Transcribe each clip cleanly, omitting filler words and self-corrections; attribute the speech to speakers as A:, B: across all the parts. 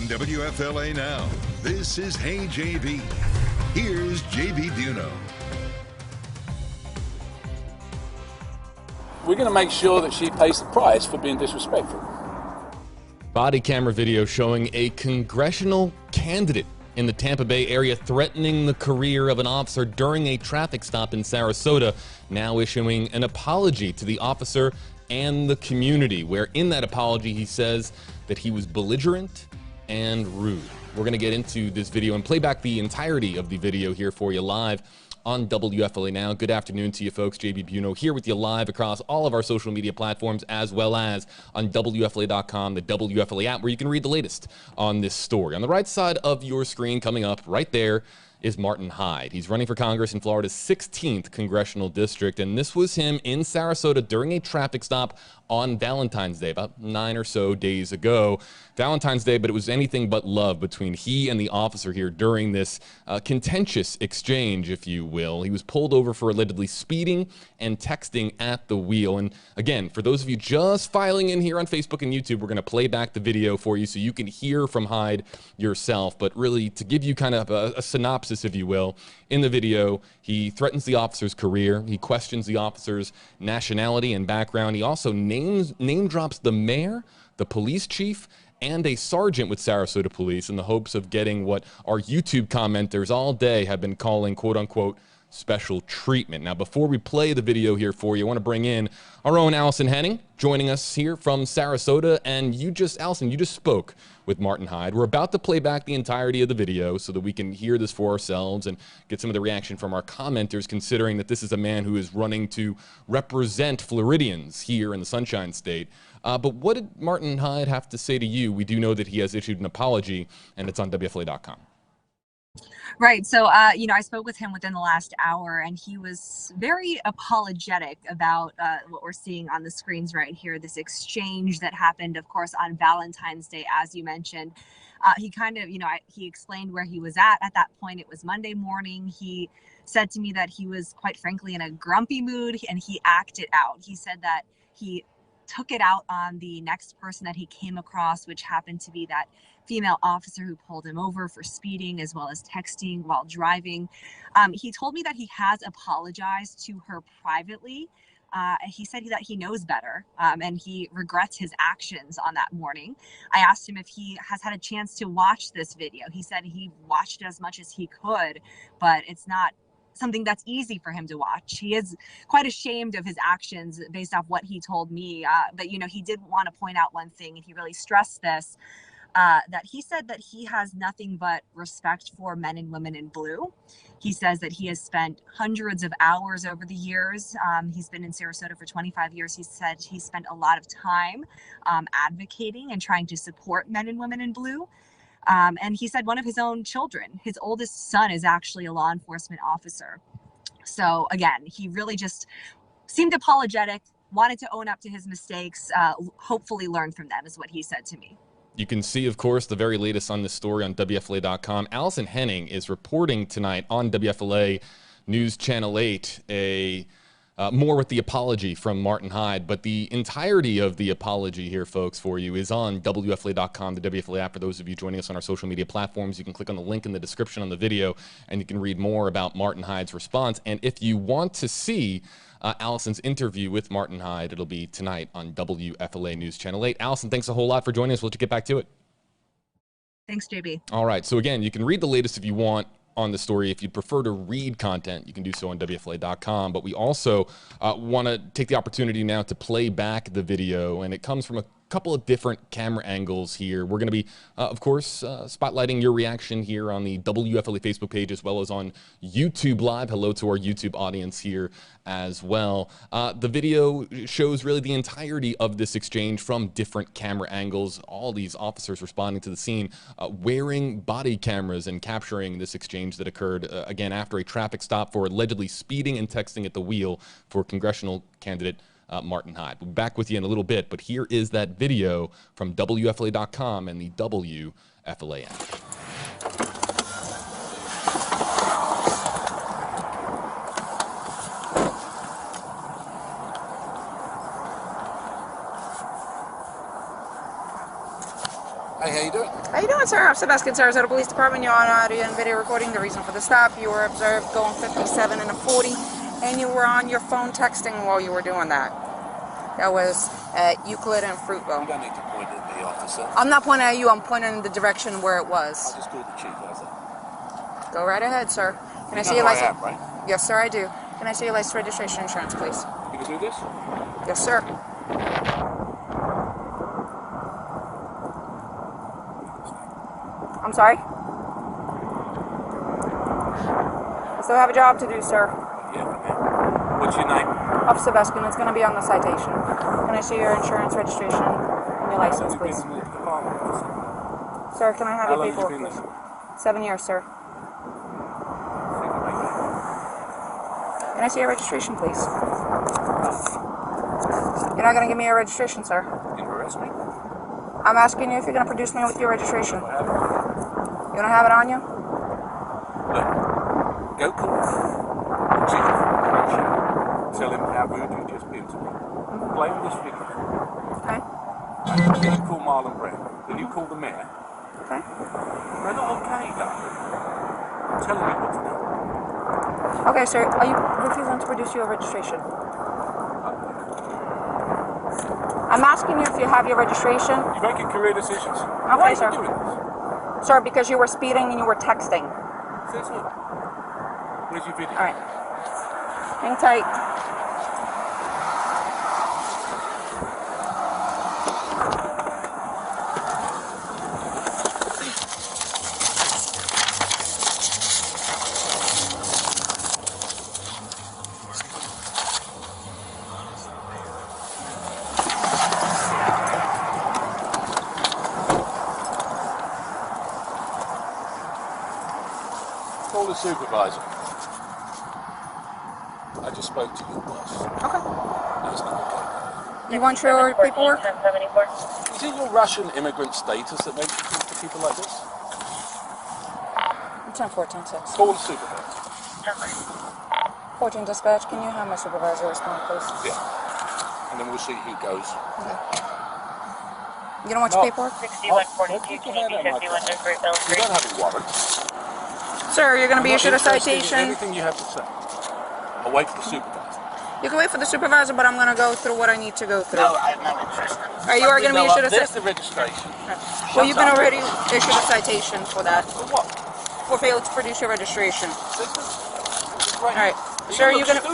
A: WFLA Now, this is Hey JB. Here's JB Buno.
B: We're going to make sure that she pays the price for being disrespectful.
C: Body camera video showing a congressional candidate in the Tampa Bay area threatening the career of an officer during a traffic stop in Sarasota, now issuing an apology to the officer and the community, where in that apology he says that he was belligerent and rude. We're going to get into this video and play back the entirety of the video here for you live on WFLA Now. Good afternoon to you folks. JB Buno here with you live across all of our social media platforms, as well as on WFLA.com, the WFLA app, where you can read the latest on this story. On the right side of your screen, coming up right there, is Martin Hyde. He's running for Congress in Florida's 16th Congressional District, and this was him in Sarasota during a traffic stop on Valentine's Day, about 9 or so days ago. Valentine's Day, but it was anything but love between he and the officer here during this contentious exchange, if you will. He was pulled over for allegedly speeding and texting at the wheel. And again, for those of you just filing in here on Facebook and YouTube, we're going to play back the video for you so you can hear from Hyde yourself. But really, to give you kind of a synopsis, if you will, in the video, he threatens the officer's career. He questions the officer's nationality and background. He also name drops the mayor, the police chief, and a sergeant with Sarasota Police in the hopes of getting what our YouTube commenters all day have been calling, quote unquote, special treatment. Now, before we play the video here for you, I want to bring in our own Allison Henning joining us here from Sarasota. And Allison, you just spoke with Martin Hyde. We're about to play back the entirety of the video so that we can hear this for ourselves and get some of the reaction from our commenters, considering that this is a man who is running to represent Floridians here in the Sunshine State. But what did Martin Hyde have to say to you? We do know that he has issued an apology, and it's on WFLA.com.
D: Right. So, I spoke with him within the last hour, and he was very apologetic about what we're seeing on the screens right here, this exchange that happened, of course, on Valentine's Day, as you mentioned. He kind of, he explained where he was at that point. It was Monday morning. He said to me that he was, quite frankly, in a grumpy mood, and he acted out. He said that he took it out on the next person that he came across, which happened to be that female officer who pulled him over for speeding as well as texting while driving. He told me that he has apologized to her privately. He said that he knows better, and he regrets his actions on that morning. I asked him if he has had a chance to watch this video. He said he watched it as much as he could, but it's not something that's easy for him to watch. He is quite ashamed of his actions based off what he told me. But, he did want to point out one thing, and he really stressed this, that he said that he has nothing but respect for men and women in blue. He says that he has spent hundreds of hours over the years. He's been in Sarasota for 25 years. He said he spent a lot of time advocating and trying to support men and women in blue. And he said one of his own children, his oldest son, is actually a law enforcement officer. So again, he really just seemed apologetic, wanted to own up to his mistakes, hopefully learn from them, is what he said to me.
C: You can see, of course, the very latest on this story on WFLA.com. Allison Henning is reporting tonight on WFLA News Channel 8 more with the apology from Martin Hyde, but the entirety of the apology here, folks, for you is on WFLA.com, the WFLA app. For those of you joining us on our social media platforms, you can click on the link in the description on the video, and you can read more about Martin Hyde's response. And if you want to see Allison's interview with Martin Hyde, it'll be tonight on WFLA News Channel 8. Allison, thanks a whole lot for joining us. We'll let you get back to it.
D: Thanks, JB.
C: All right. So again, you can read the latest if you want on the story. If you'd prefer to read content, you can do so on WFLA.com. But we also want to take the opportunity now to play back the video, and it comes from a couple of different camera angles here. We're going to be, of course, spotlighting your reaction here on the WFLA Facebook page as well as on YouTube Live. Hello to our YouTube audience here as well. The video shows really the entirety of this exchange from different camera angles. All these officers responding to the scene, wearing body cameras and capturing this exchange that occurred, again, after a traffic stop for allegedly speeding and texting at the wheel for congressional candidate Martin Hyde. We'll be back with you in a little bit, but here is that video from WFLA.com and the WFLA app.
B: Hey, how you doing?
E: How you doing, sir? I'm Sebastian, Sarasota Police Department. You're on audio and video recording. The reason for the stop, you were observed going 57 and a 40, and you were on your phone texting while you were doing that. That was at Euclid and Fruitville.
B: You don't need to point at me, officer.
E: I'm not pointing at you. I'm pointing in the direction where it was.
B: I just called the chief, how's that?
E: Go right ahead, sir. Can I see your license? I am, right? Yes, sir, I do. Can I see your license, registration, insurance, please?
B: You can do this?
E: Yes, sir. I'm sorry? I still have a job to do, sir.
B: Yeah, okay. What's your name?
E: Officer Beskin. It's going to be on the citation. Can I see your insurance, registration, and your license, please? Sir, can I have your paperwork, please? 7 years, sir. Can I see your registration, please? You're not going to give me your registration, sir.
B: You arrest me?
E: I'm asking you if you're going to produce me with your registration. You don't have it on you?
B: Look, go call the chief. Tell him how rude you just been to me. Blame this video.
E: Okay.
B: Then you call Marlon Brown. Then you call the mayor.
E: Okay.
B: They're not okay, darling. I'm telling you what to do.
E: Okay, sir. Are you refusing to produce your registration? I'm asking you if you have your registration.
B: You're making career decisions.
E: Okay,
B: Why
E: sir.
B: are you doing this?
E: Sir, because you were speeding and you were texting.
B: Says who? Where's your video?
E: All right. Hang tight.
B: Call the supervisor. I just spoke to your boss.
E: Okay.
B: That's not okay.
E: You want your paperwork?
B: Is it your Russian immigrant status that makes you talk to people like this?
E: 10-4-10-6.
B: Call the supervisor.
E: 14 dispatch, can you have my supervisor respond, please?
B: Yeah. And then we'll see who goes.
E: Okay. You don't want your paperwork?
F: 6142 Kennedy 51 Great Bell
B: You
F: Street.
B: don't have a warrant.
E: Sir, you're going to be
B: I'm not
E: issued a
B: interested in
E: citation.
B: Everything you have to say. I'll wait for the supervisor.
E: You can wait for the supervisor, but I'm going to go through what I need to go through.
B: No, I'm not interested.
E: You are going to be issued a
B: There's
E: citation.
B: the registration.
E: Well, you've been already issued a citation for that.
B: For what?
E: For failing to produce your registration.
B: Right.
E: All right. Sir, you're going to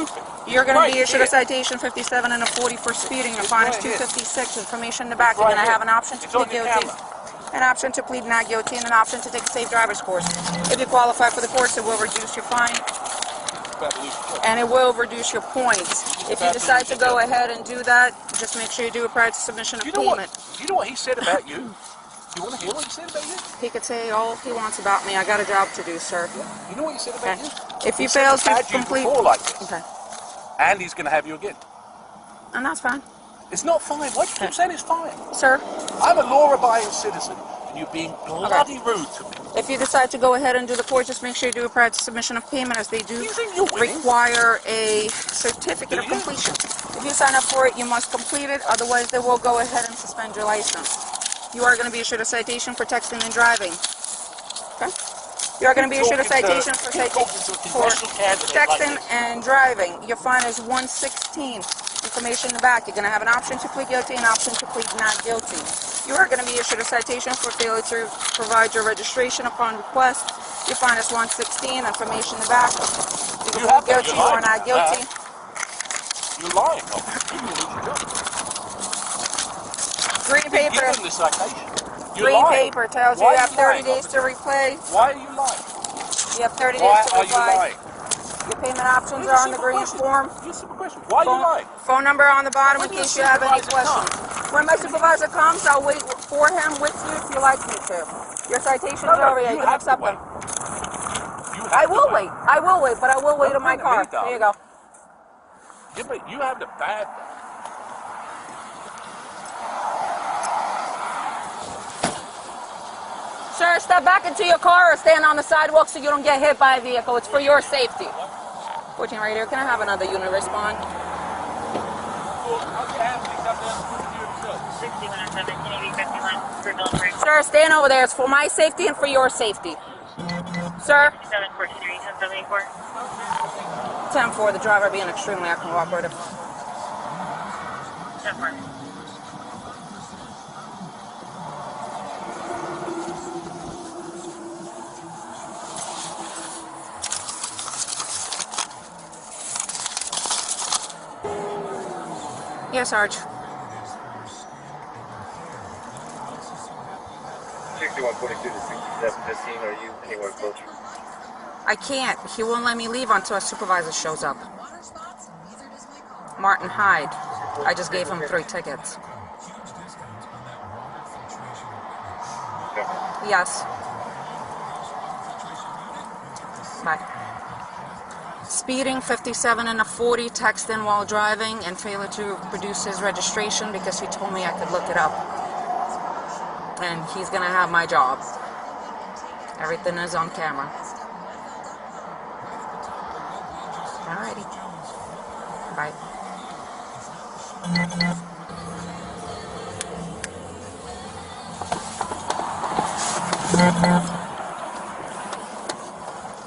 E: be issued a
B: here.
E: citation 57 and a 40 for speeding. Your fine is
B: right here.
E: $256. Information in the back.
B: It's
E: You're
B: right
E: going to have
B: here.
E: an option to
B: It's on
E: plead
B: your
E: guilty,
B: camera.
E: an option to plead not guilty, and an option to take a safe driver's course. If you qualify for the course, it will reduce your fine, and it will reduce your points. If you decide to go ahead and do that, just make sure you do it prior to submission of payment.
B: You know what he said about you? You want to hear what he said about you?
E: He could say all he wants about me. I got a job to do, sir.
B: You know what he said about you?
E: If you
B: He said
E: fail
B: he's
E: to
B: had you
E: complete...
B: before like this.
E: Okay.
B: And he's going to have you again.
E: And that's fine.
B: It's not fine. Why do you keep saying it's fine?
E: Sir,
B: I'm a law-abiding citizen, and you're being bloody rude to me.
E: if you decide to go ahead and do the course, just make sure you do it prior to submission of payment, as they do
B: You think you're winning?
E: require a certificate of
B: Do you?
E: completion. If you sign up for it, you must complete it. Otherwise, they will go ahead and suspend your license. You are going to be issued a citation for texting and driving. Okay? You are going to be issued a citation for texting and driving. Your fine is $116. Information in the back. You're going to have an option to plead guilty and an option to plead not guilty. You are going to be issued a citation for failure to provide your registration upon request. Your fine is $116. Information in the back. You can plead guilty or not guilty.
B: You're lying. You can lose your job.
E: Green paper.
B: Give him the citation. You're
E: Green
B: lying.
E: paper tells you
B: Why
E: you
B: are
E: have
B: you
E: 30
B: lying,
E: days to replay.
B: Why are you lying?
E: You have 30
B: Why
E: days to
B: are you
E: reply.
B: lying?
E: Your payment options are on the green form.
B: Simple question. Why are you lying?
E: Phone number on the bottom in
B: When your
E: case you have any
B: supervisor
E: questions. When my supervisor comes, I'll wait for him with you if you like me to. Your citations are over here. You can accept them. I will wait. I will wait, but I will wait in my car. There you go.
B: You have the bad.
E: Sir, step back into your car or stand on the sidewalk so you don't get hit by a vehicle. It's for your safety. 14 right here. Can I have another unit respond?
F: 6107 Kennedy 51 Great Bell Street.
E: Sir, stand over there. It's for my safety and for your safety. Sir?
F: 743, 1074.
E: 10-4, the driver being extremely uncooperative.
F: 10-4.
E: Yes, Sarge.
G: 6142 to 6715, are you anywhere closer?
E: I can't. He won't let me leave until a supervisor shows up. Martin Hyde. I just gave him 3 tickets. Yes. Bye. Speeding, 57 and a 40, texting while driving, and failure to produce his registration because he told me I could look it up. And he's gonna have my job. Everything is on camera. Alrighty. Bye.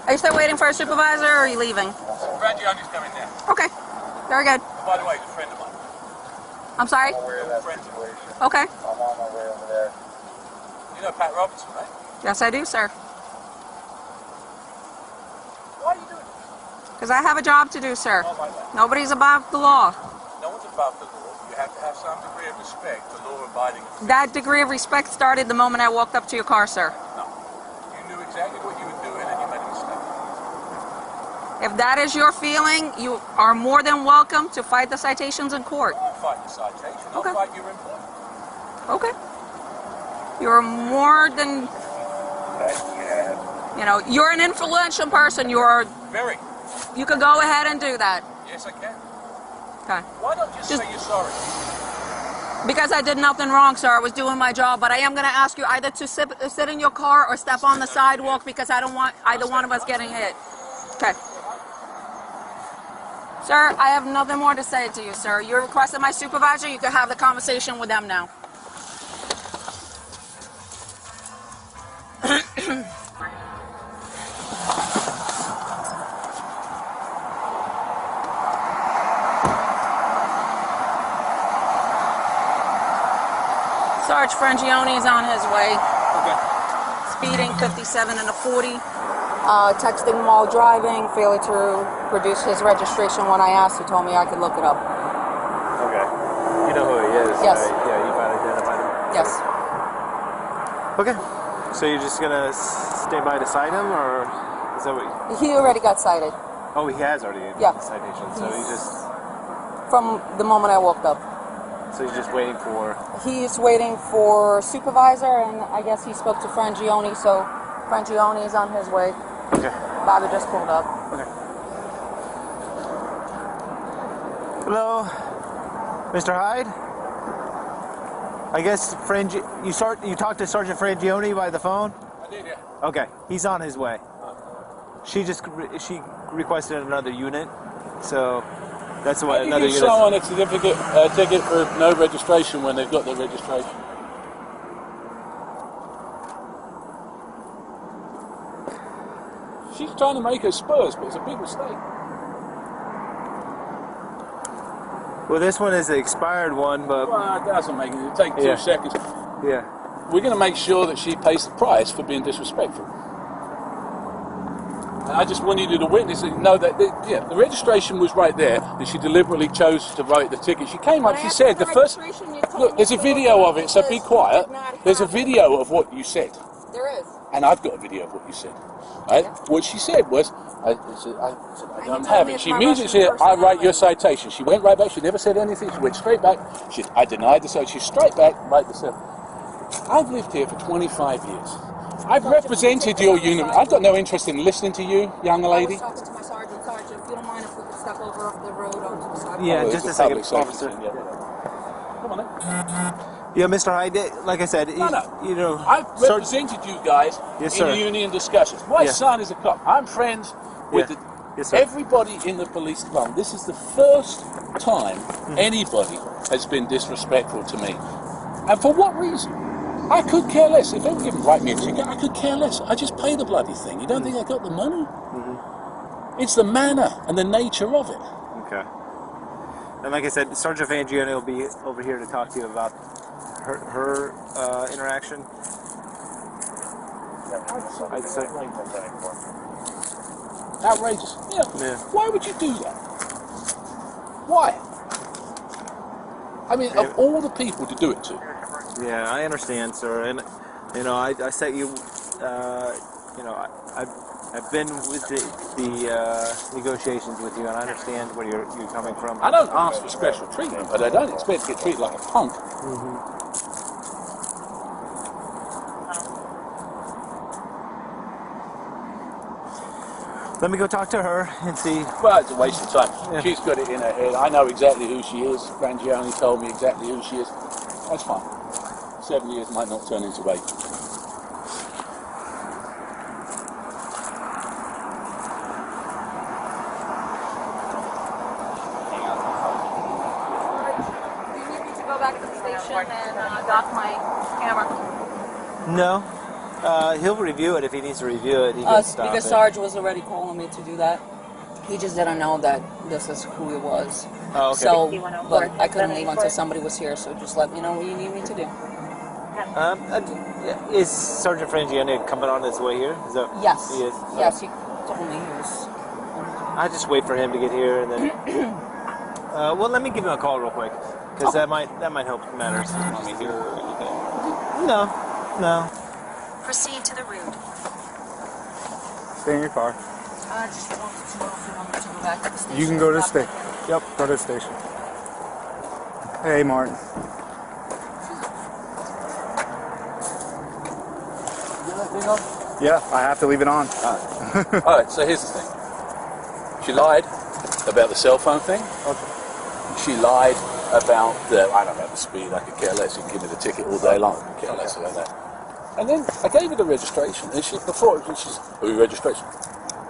E: Are you still waiting for a supervisor, or are you leaving?
B: Rangioni's coming now.
E: Okay. Very good.
B: By the way, he's a friend of mine.
E: I'm sorry?
G: I'm aware of that situation.
E: Okay.
G: I'm on my way over there.
B: You know Pat Robertson, right?
E: Yes, I do, sir.
B: Why are you doing this?
E: Because I have a job to do, sir.
B: Not like that.
E: Nobody's above the law.
B: No one's above the law. You have to have some degree of respect for law-abiding.
E: That degree of respect started the moment I walked up to your car, sir.
B: No. You knew exactly what you were doing and you made a mistake.
E: If that is your feeling, you are more than welcome to fight the citations in court.
B: I'll fight the citation. I'll
E: Okay.
B: fight your employment.
E: Okay. You're more than, you know, you're an influential person.
B: Very.
E: You could go ahead and do that.
B: Yes, I can.
E: Okay.
B: Why not just say you're sorry?
E: Because I did nothing wrong, sir. I was doing my job, but I am going to ask you either to sit in your car or step on the sidewalk because I don't want either one of us getting hit. Okay. Sir, I have nothing more to say to you, sir. You requested my supervisor. You can have the conversation with them now. Sarge Frangione is on his way.
B: Okay.
E: Speeding, 57 and a 40. Texting while driving, failure to produce his registration when I asked. He told me I could look it up.
G: Okay. You know who he is?
E: Yes.
G: Right? Yeah, you might identify him.
E: Yes.
H: Okay. So you're just gonna stay by to cite him, or is that what?
E: He already got cited
H: Oh, he has already
E: Yeah.
H: the citation. So he just.
E: from the moment I walked up.
H: So you're just waiting for.
E: He's waiting for supervisor, and I guess he spoke to Frangione, so Frangione is on his way.
H: Okay.
E: Bobby just pulled up.
H: Okay. Hello, Mr. Hyde. I guess you talked to Sergeant Frangione by the phone.
B: I did, yeah.
H: Okay, he's on his way. She requested another unit, so that's why
I: How do you
H: another
I: give
H: unit.
I: someone a certificate, ticket for no registration when they've got their registration? She's trying to make her spurs, but it's a big mistake.
H: Well, this one is the expired one, but
I: Well, it doesn't make it. It'll take 2
H: Yeah.
I: seconds.
H: yeah.
I: We're going to make sure that she pays the price for being disrespectful. And I just want you to witness and know that the registration was right there, and she deliberately chose to write the ticket. She came up, she said, the first... Look, there's a video of it, so be quiet. There's a video of what you said.
E: There is.
I: And I've got a video of what you said. Right? What she said was, I said, I don't have it. She immediately said, I write your citation. She went right back. She never said anything. She went straight back. I denied the citation. She's straight back, right the cell. I've lived here for 25 years. I've represented your unit. I've got no interest in listening to you, young lady.
E: I was talking to my sergeant. Sergeant, if you don't mind if we could step over off the road onto the sidewalk.
H: Yeah,
I: Oh,
H: just
I: it's
H: a
I: public
H: second,
I: safety
H: officer.
I: thing, yeah. Come on then.
H: Yeah, Mr. Hyde, like I said,
I: No.
H: you know,
I: I've represented you guys
H: Yes,
I: in
H: sir.
I: union discussions. My
H: Yeah.
I: son is a cop. I'm friends with
H: Yeah. Yes, sir.
I: everybody in the police department. This is the first time
H: Mm-hmm.
I: anybody has been disrespectful to me. And for what reason? I could care less. If they were giving write me a ticket, I could care less. I just pay the bloody thing. You don't think I got the money? Mm-hmm. It's the manner and the nature of it.
H: Okay. And like I said, Sergeant Fangione will be over here to talk to you about her interaction. I'd say
I: outrageous. Yeah. Why would you do that? Why? I mean, of all the people to do it to.
H: Yeah, I understand, sir. And you know, I set you. You know, I've been with the negotiations with you, and I understand where you're coming from.
I: I don't ask for special treatment, but I don't expect to get treated like a punk.
H: Mm-hmm. Let me go talk to her and see.
I: Well, it's a waste of time. Yeah. She's got it in her head. I know exactly who she is. Frangione told me exactly who she is. That's fine. 7 years might not turn into 8.
E: Do you need me to go back to the station and dock my camera?
H: No. He'll review it if he needs to review it. He can stop
E: because
H: it.
E: Sarge was already calling me to do that. He just didn't know that this is who it was.
H: Oh, okay.
E: So, but I couldn't leave until somebody was here. So just let me know what you need me to do.
H: Is Sergeant Frangione coming on his way here? Is that,
E: Yes.
H: He is?
E: Yes, he told me he was.
H: I just wait for him to get here and then. Well, let me give him a call real quick because that might help matters. No.
J: Proceed to the route.
K: Stay in your car.
E: I just wanted to know if you want me to go back to the station.
K: You can go to the station. Yep, go to the station. Hey, Martin. Yeah, I have to leave it on.
I: All right, so here's the thing. She lied about the cell phone thing.
K: Okay.
I: She lied about I don't know about the speed. I could care less. You can give me the ticket all day long. I could care less about that. And then I gave her the registration, and she's registration.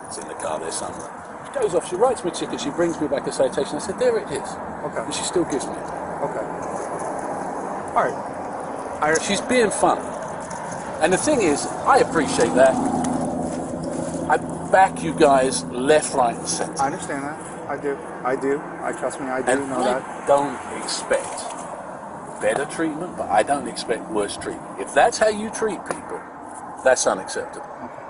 I: It's in the car there somewhere. She goes off, she writes me a ticket, she brings me back a citation. I said, there it is. Okay. And she still gives me it.
K: Okay. All right.
I: She's being funny. And the thing is, I appreciate that. I back you guys left, right, and centre.
K: I understand that. I do. Trust me, I do know that.
I: I don't expect better treatment, but I don't expect worse treatment. If that's how you treat people, that's unacceptable.
K: Okay.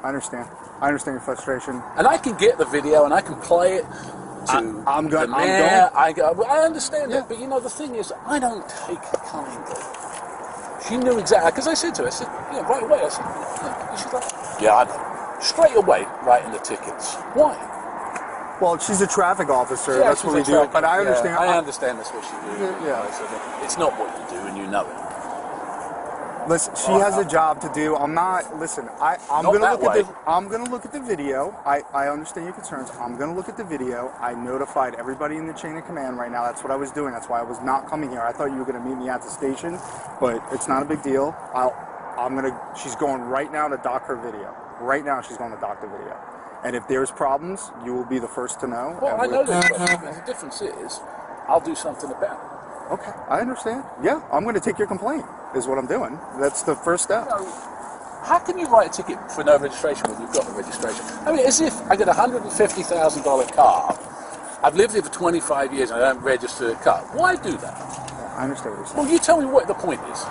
K: I understand your frustration.
I: And I can get the video and I can play it to the mayor. I understand that, but you know, the thing is, I don't take kindly. She knew exactly, because I said to her, right away, I said, yeah. She's like, yeah, I know. Straight away, writing the tickets. Why?
K: Well, she's a traffic officer. Yeah, that's what we do. But I understand.
I: I understand that's what she do. Yeah. It's not what you do, and you know it.
K: Listen, she has a job to do. I'm not. Listen, I'm going to look at the video. I understand your concerns. I'm going to look at the video. I notified everybody in the chain of command right now. That's what I was doing. That's why I was not coming here. I thought you were going to meet me at the station, but it's not a big deal. She's going right now to dock her video. Right now, she's going to dock the video. And if there's problems, you will be the first to know.
I: Well, I know there's problems. The difference is, I'll do something about it.
K: Okay, I understand. Yeah, I'm going to take your complaint, is what I'm doing. That's the first step.
I: You know, how can you write a ticket for no registration when you've got the registration? I mean, as if I get a $150,000 car, I've lived here for 25 years and I don't register a car. Why do that?
K: Yeah, I understand what you're saying.
I: Well, you tell me what the point is.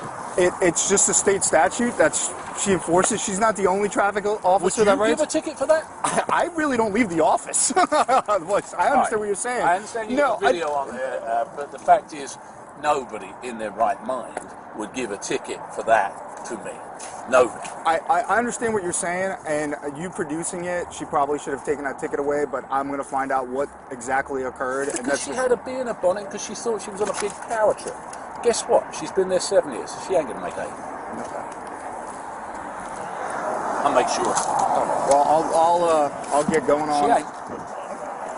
K: It's just a state statute that she enforces. She's not the only traffic officer that writes.
I: Would you give a ticket for that?
K: I really don't leave the office. I understand what you're saying.
I: I understand you have a video on there, but the fact is, nobody in their right mind would give a ticket for that to me. Nobody.
K: I understand what you're saying, and you producing it, she probably should have taken that ticket away, but I'm going to find out what exactly occurred.
I: Because she had a bee in her bonnet because she thought she was on a big power trip. Guess what? She's been there 7 years, so she ain't going to make 8.
K: Okay.
I: I'll make sure.
K: Well, I'll get going on.
I: She ain't.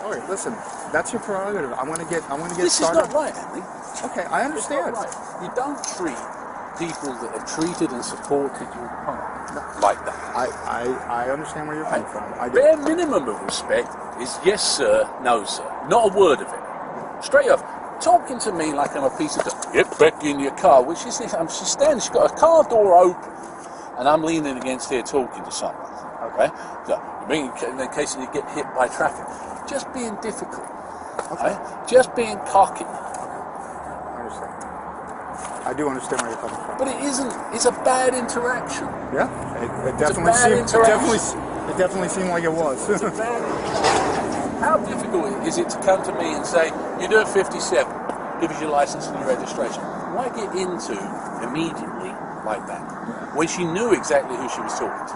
K: All right, listen, that's your prerogative. I'm gonna get
I: this
K: started.
I: This is not right, Andy.
K: Okay, I understand.
I: It's not right. You don't treat people that have treated and supported your park like that.
K: I understand where you're coming from. I do.
I: Bare minimum of respect is yes sir, no sir. Not a word of it. Straight up. talking to me like I'm a piece of dirt. Get back in your car. Well, she's standing, she's got a car door open, and I'm leaning against here talking to someone. Okay? So, in case you get hit by traffic. Just being difficult. Okay? Just being cocky.
K: I understand. I do understand where you're coming from.
I: But it isn't. It's a bad interaction.
K: Yeah, it definitely seemed like it was.
I: It's a bad interaction. How difficult is it to come to me and say, you're doing 57, give us your license and your registration? Why get into immediately like that when she knew exactly who she was talking to?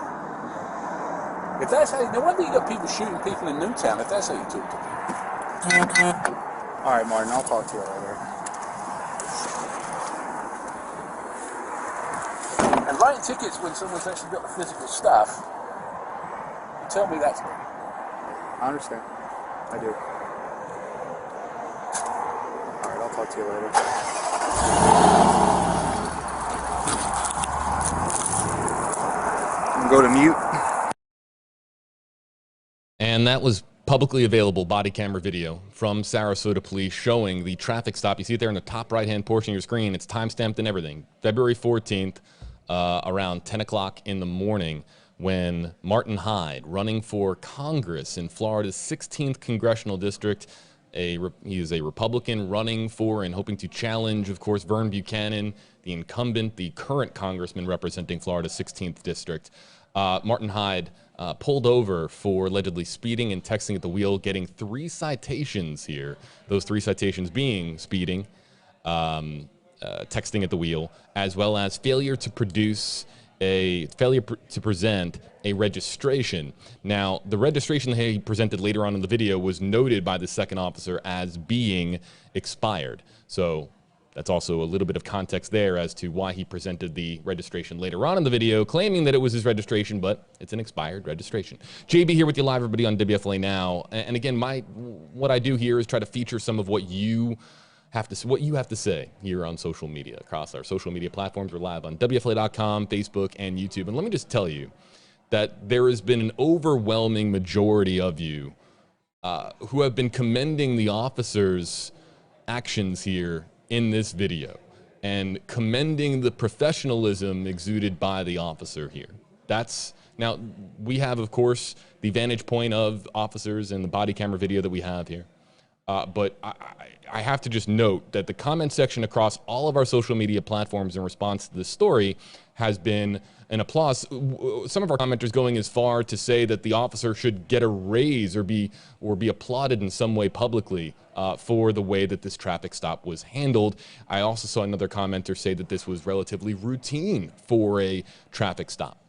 I: If that's how, no wonder you got people shooting people in Newtown if that's how you talk to people.
K: All right, Martin, I'll talk to you later.
I: And writing tickets when someone's actually got the physical stuff, you tell me that's me.
K: I understand. I do. All right, I'll talk to you later. I'm going to go to mute.
C: And that was publicly available body camera video from Sarasota Police showing the traffic stop. You see it there in the top right-hand portion of your screen. It's time-stamped and everything. February 14th, around 10 o'clock in the morning, when Martin Hyde, running for Congress in Florida's 16th Congressional District, he is a Republican running for and hoping to challenge, of course, Vern Buchanan, the incumbent, the current congressman representing Florida's 16th District. Martin Hyde pulled over for allegedly speeding and texting at the wheel, getting 3 citations here. Those 3 citations being speeding, texting at the wheel, as well as failure to present a registration. Now, the registration that he presented later on in the video was noted by the second officer as being expired. So that's also a little bit of context there as to why he presented the registration later on in the video, claiming that it was his registration, but it's an expired registration. JB here with you live, everybody, on WFLA Now. And again, what I do here is try to feature some of what you have to say here on social media, across our social media platforms. We're live on WFLA.com, Facebook, and YouTube. And let me just tell you that there has been an overwhelming majority of you who have been commending the officers' actions here in this video and commending the professionalism exuded by the officer here. Now, we have, of course, the vantage point of officers and the body camera video that we have here. But I have to just note that the comment section across all of our social media platforms in response to this story has been an applause. Some of our commenters going as far to say that the officer should get a raise or be applauded in some way publicly for the way that this traffic stop was handled. I also saw another commenter say that this was relatively routine for a traffic stop.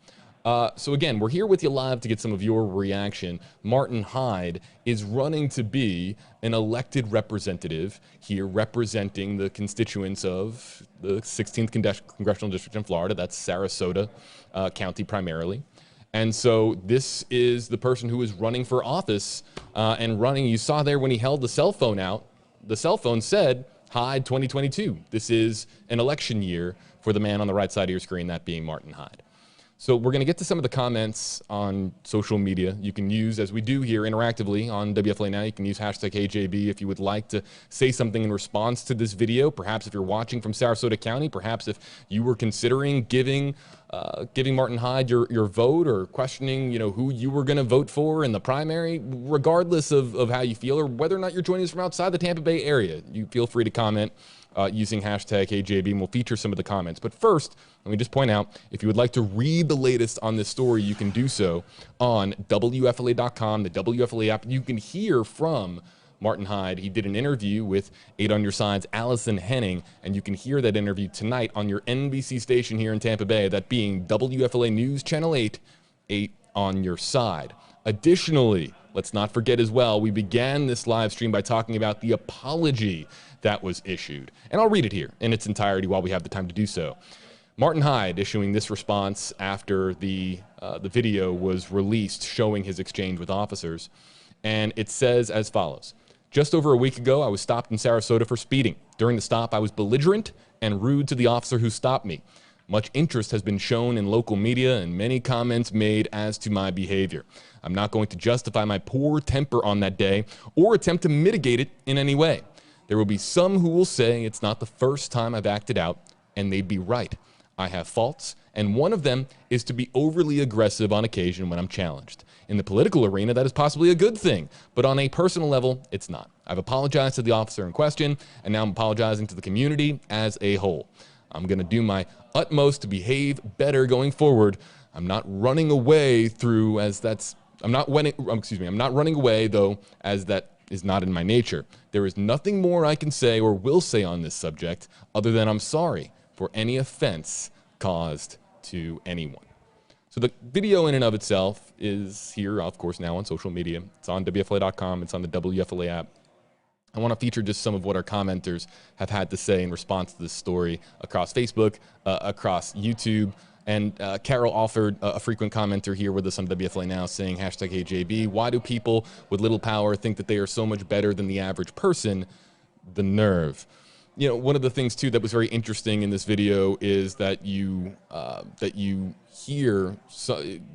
C: So again, we're here with you live to get some of your reaction. Martin Hyde is running to be an elected representative here representing the constituents of the 16th Congressional District in Florida. That's Sarasota County primarily. And so this is the person who is running for office you saw there when he held the cell phone out, the cell phone said, Hyde 2022. This is an election year for the man on the right side of your screen, that being Martin Hyde. So we're going to get to some of the comments on social media. You can use, as we do here interactively on WFLA Now, you can use hashtag HJB if you would like to say something in response to this video. Perhaps if you're watching from Sarasota County, perhaps if you were considering giving Martin Hyde your vote, or questioning, who you were going to vote for in the primary, regardless of how you feel, or whether or not you're joining us from outside the Tampa Bay area. You feel free to comment using hashtag HJB, and we'll feature some of the comments. But first, let me just point out, if you would like to read the latest on this story, you can do so on WFLA.com, the WFLA app. You can hear from Martin Hyde. He did an interview with 8 on Your Side's Allison Henning, and you can hear that interview tonight on your NBC station here in Tampa Bay, that being WFLA News Channel 8, 8 on Your Side. Additionally, let's not forget as well, we began this live stream by talking about the apology that was issued. And I'll read it here in its entirety while we have the time to do so. Martin Hyde issuing this response after the video was released showing his exchange with officers. And it says as follows. Just over a week ago, I was stopped in Sarasota for speeding. During the stop, I was belligerent and rude to the officer who stopped me. Much interest has been shown in local media and many comments made as to my behavior. I'm not going to justify my poor temper on that day or attempt to mitigate it in any way. There will be some who will say it's not the first time I've acted out, and they'd be right. I have faults, and one of them is to be overly aggressive on occasion when I'm challenged. In the political arena, that is possibly a good thing, but on a personal level, it's not. I've apologized to the officer in question, and now I'm apologizing to the community as a whole. I'm going to do my utmost to behave better going forward. I'm not running away I'm not running away though, as that is not in my nature. There is nothing more I can say or will say on this subject other than I'm sorry for any offense caused to anyone. So the video in and of itself is here, of course, now on social media. It's on WFLA.com. It's on the WFLA app. I want to feature just some of what our commenters have had to say in response to this story across Facebook, across YouTube. And Carol offered a frequent commenter here with us on WFLA Now saying, #HeyJB, why do people with little power think that they are so much better than the average person? The nerve. You know, one of the things, too, that was very interesting in this video is that you hear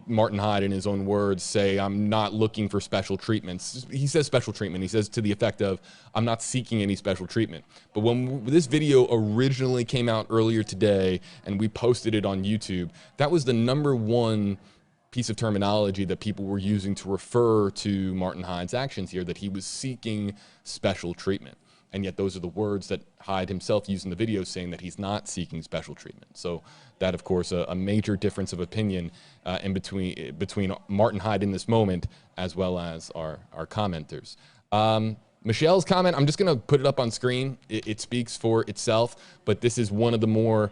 C: Martin Hyde, in his own words, say, I'm not looking for special treatments. He says special treatment. He says to the effect of, I'm not seeking any special treatment. But when this video originally came out earlier today and we posted it on YouTube, that was the #1 piece of terminology that people were using to refer to Martin Hyde's actions here, that he was seeking special treatment. And yet those are the words that Hyde himself used in the video, saying that he's not seeking special treatment. So that, of course, a major difference of opinion in between Martin Hyde in this moment, as well as our commenters. Michelle's comment, I'm just going to put it up on screen. It speaks for itself, but this is one of the more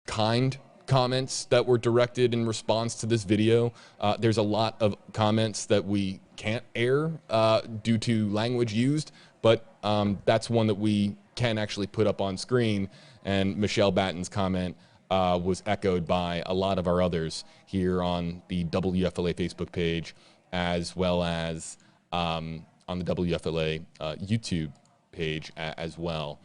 C: kind comments that were directed in response to this video. There's a lot of comments that we can't air due to language used, but that's one that we can actually put up on screen. And Michelle Batten's comment was echoed by a lot of our others here on the WFLA Facebook page, as well as on the WFLA YouTube page as well.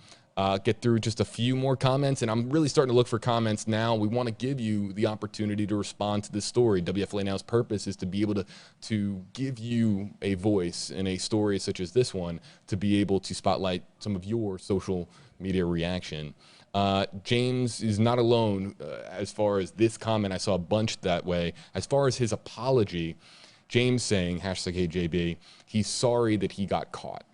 C: Get through just a few more comments, and I'm really starting to look for comments now. We want to give you the opportunity to respond to this story. WFLA Now's purpose is to be able to give you a voice in a story such as this one, to be able to spotlight some of your social media reaction. James is not alone as far as this comment. I saw a bunch that way. As far as his apology, James saying, #HeyJB, he's sorry that he got caught.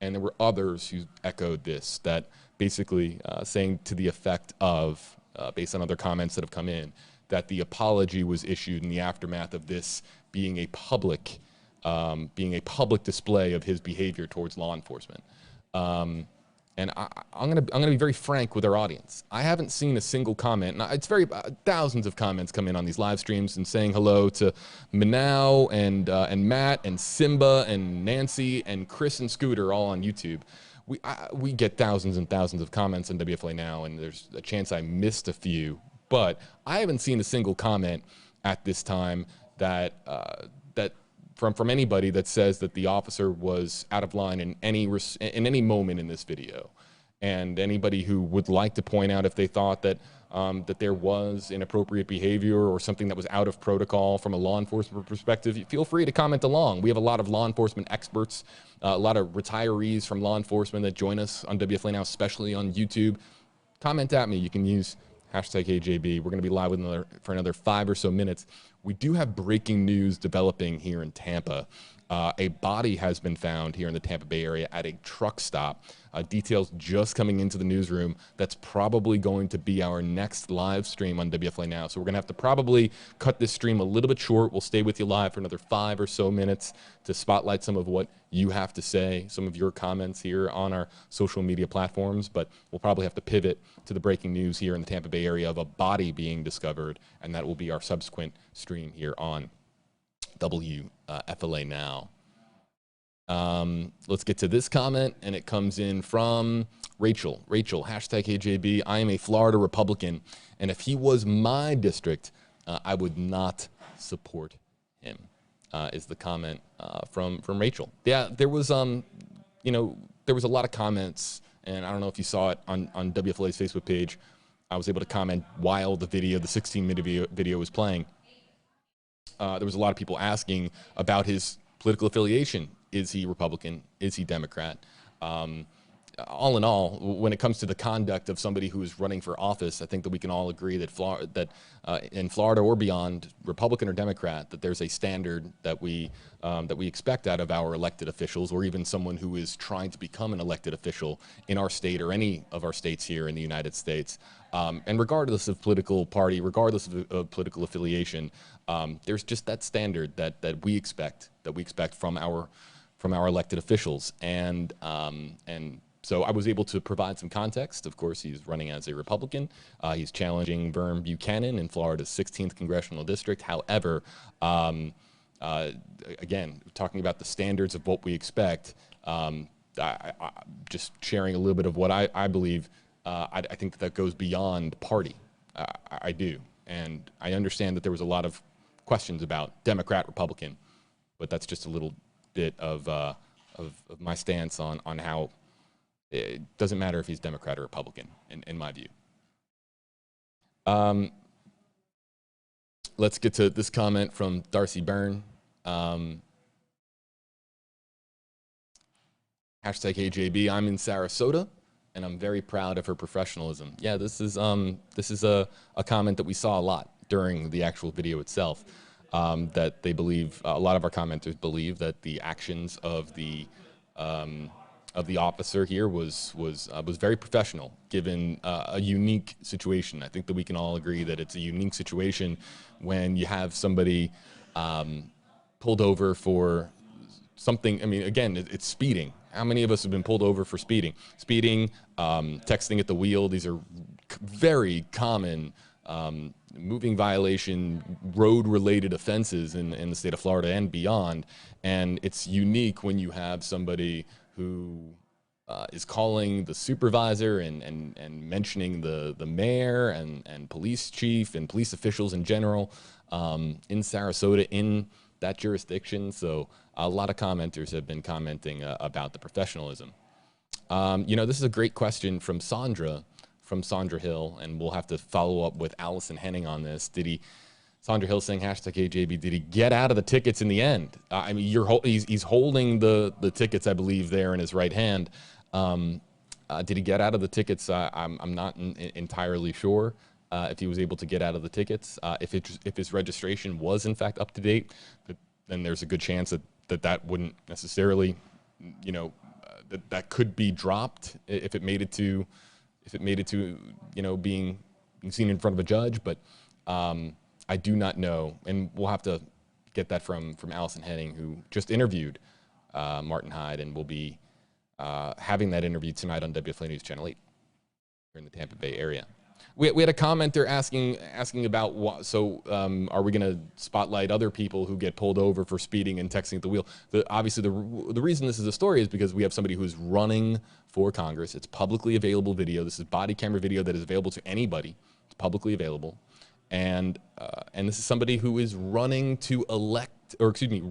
C: And there were others who echoed this, that basically saying to the effect of, based on other comments that have come in, that the apology was issued in the aftermath of this being a public display of his behavior towards law enforcement. And I'm gonna be very frank with our audience. I haven't seen a single comment. Now, it's thousands of comments come in on these live streams and saying hello to Manow and Matt and Simba and Nancy and Chris and Scooter, all on YouTube. We get thousands and thousands of comments on WFLA Now, and there's a chance I missed a few, but I haven't seen a single comment at this time that from anybody that says that the officer was out of line in any moment in this video. And anybody who would like to point out if they thought that that there was inappropriate behavior or something that was out of protocol from a law enforcement perspective, feel free to comment along. We have a lot of law enforcement experts, a lot of retirees from law enforcement that join us on WFLA Now, especially on YouTube. Comment at me. You can use #HeyJB. We're going to be live for another 5 or so minutes. We do have breaking news developing here in Tampa. A body has been found here in the Tampa Bay area at a truck stop. Details just coming into the newsroom. That's probably going to be our next live stream on WFLA Now. So we're going to have to probably cut this stream a little bit short. We'll stay with you live for another 5 or so minutes to spotlight some of what you have to say, some of your comments here on our social media platforms. But we'll probably have to pivot to the breaking news here in the Tampa Bay area of a body being discovered, and that will be our subsequent stream here on WFLA Now. Let's get to this comment, and it comes in from Rachel. Rachel, #HeyJB, I am a Florida Republican, and if he was my district, I would not support him, is the comment from Rachel. Yeah, there was there was a lot of comments, and I don't know if you saw it on WFLA's Facebook page. I was able to comment while the 16-minute video was playing. There was a lot of people asking about his political affiliation. Is he Republican? Is he Democrat? all in all, when it comes to the conduct of somebody who is running for office, I think that we can all agree that in Florida or beyond, Republican or Democrat, that there's a standard that we expect out of our elected officials, or even someone who is trying to become an elected official in our state or any of our states here in the United States. And regardless of political party, regardless of political affiliation, there's just that standard that we expect from our elected officials. And so I was able to provide some context. Of course, he's running as a Republican. He's challenging Vern Buchanan in Florida's 16th Congressional District. However, again, talking about the standards of what we expect, just sharing a little bit of what I believe, I think that goes beyond party. I do. And I understand that there was a lot of questions about Democrat, Republican, but that's just a little bit of my stance on how it doesn't matter if he's Democrat or Republican, in my view. Let's get to this comment from Darcy Byrne. Hashtag HJB, I'm in Sarasota, and I'm very proud of her professionalism. Yeah, this is a comment that we saw a lot during the actual video itself, that they believe, a lot of our commenters believe that the actions of the officer here was very professional, given a unique situation. I think that we can all agree that it's a unique situation when you have somebody pulled over for something. I mean, again, it's speeding. How many of us have been pulled over for speeding? Speeding, texting at the wheel. These are very common moving violation, road-related offenses in the state of Florida and beyond. And it's unique when you have somebody who is calling the supervisor and mentioning the mayor and police chief and police officials in general in Sarasota, in that jurisdiction. So a lot of commenters have been commenting about the professionalism. This is a great question from Sandra Hill, and we'll have to follow up with Allison Henning on this. Sandra Hill saying hashtag AJB, did he get out of the tickets in the end? I mean, he's holding the tickets, I believe, there in his right hand. Did he get out of the tickets? I'm not entirely sure if he was able to get out of the tickets. If his registration was in fact up to date, then there's a good chance that wouldn't necessarily, that could be dropped if it made it to being seen in front of a judge. But I do not know, and we'll have to get that from Allison Henning, who just interviewed Martin Hyde, and will be having that interview tonight on WFLA News Channel 8 here in the Tampa Bay area. We had a commenter asking about are we going to spotlight other people who get pulled over for speeding and texting at the wheel? Obviously, the reason this is a story is because we have somebody who is running for Congress. It's publicly available video. This is body camera video that is available to anybody. It's publicly available, and this is somebody who is running to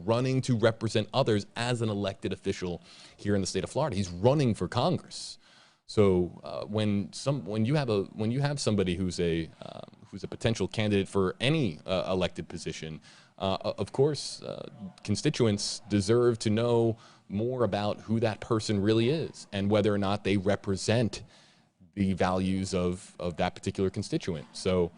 C: running to represent others as an elected official here in the state of Florida. He's running for Congress. So when you have somebody who's a potential candidate for any elected position, of course, constituents deserve to know more about who that person really is and whether or not they represent the values of that particular constituent. So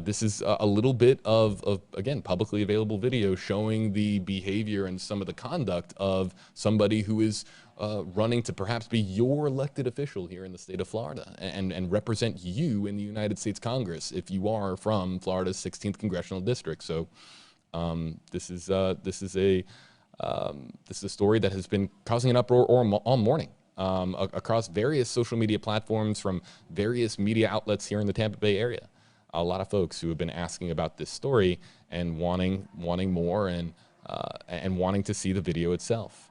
C: this is a little bit of again, publicly available video showing the behavior and some of the conduct of somebody who is running to perhaps be your elected official here in the state of Florida and represent you in the United States Congress if you are from Florida's 16th Congressional District. So this is a story that has been causing an uproar all morning across various social media platforms from various media outlets here in the Tampa Bay area. A lot of folks who have been asking about this story and wanting more and wanting to see the video itself.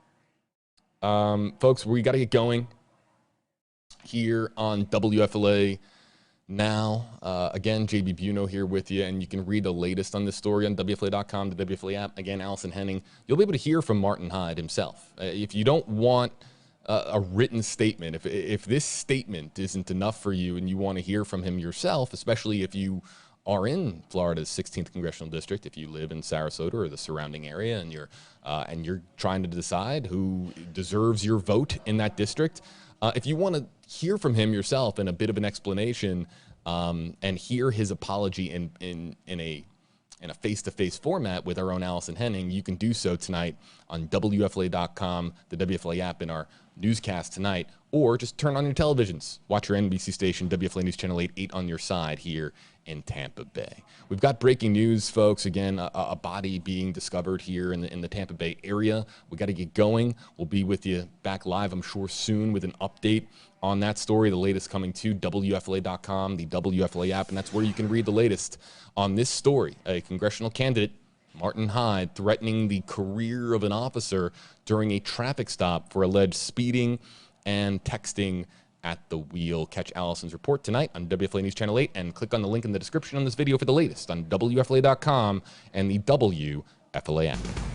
C: Folks, we got to get going here on WFLA now. Again, JB Buno here with you, and you can read the latest on this story on WFLA.com, the WFLA app. Again, Allison Henning. You'll be able to hear from Martin Hyde himself. If you don't want a written statement, if this statement isn't enough for you and you want to hear from him yourself, especially if you are in Florida's 16th Congressional District, if you live in Sarasota or the surrounding area and you're trying to decide who deserves your vote in that district, If you want to hear from him yourself in a bit of an explanation and hear his apology in a face-to-face format with our own Allison Henning, you can do so tonight on WFLA.com, the WFLA app, in our newscast tonight, or just turn on your televisions. Watch your NBC station, WFLA News Channel 8 on your side here in Tampa Bay. We've got breaking news, folks. Again, a body being discovered here in the Tampa Bay area. We got to get going. We'll be with you back live, I'm sure, soon with an update on that story. The latest coming to WFLA.com, the WFLA app, and that's where you can read the latest on this story. A congressional candidate, Martin Hyde, threatening the career of an officer during a traffic stop for alleged speeding and texting at the wheel. Catch Allison's report tonight on WFLA News Channel 8 and click on the link in the description on this video for the latest on WFLA.com and the WFLA app.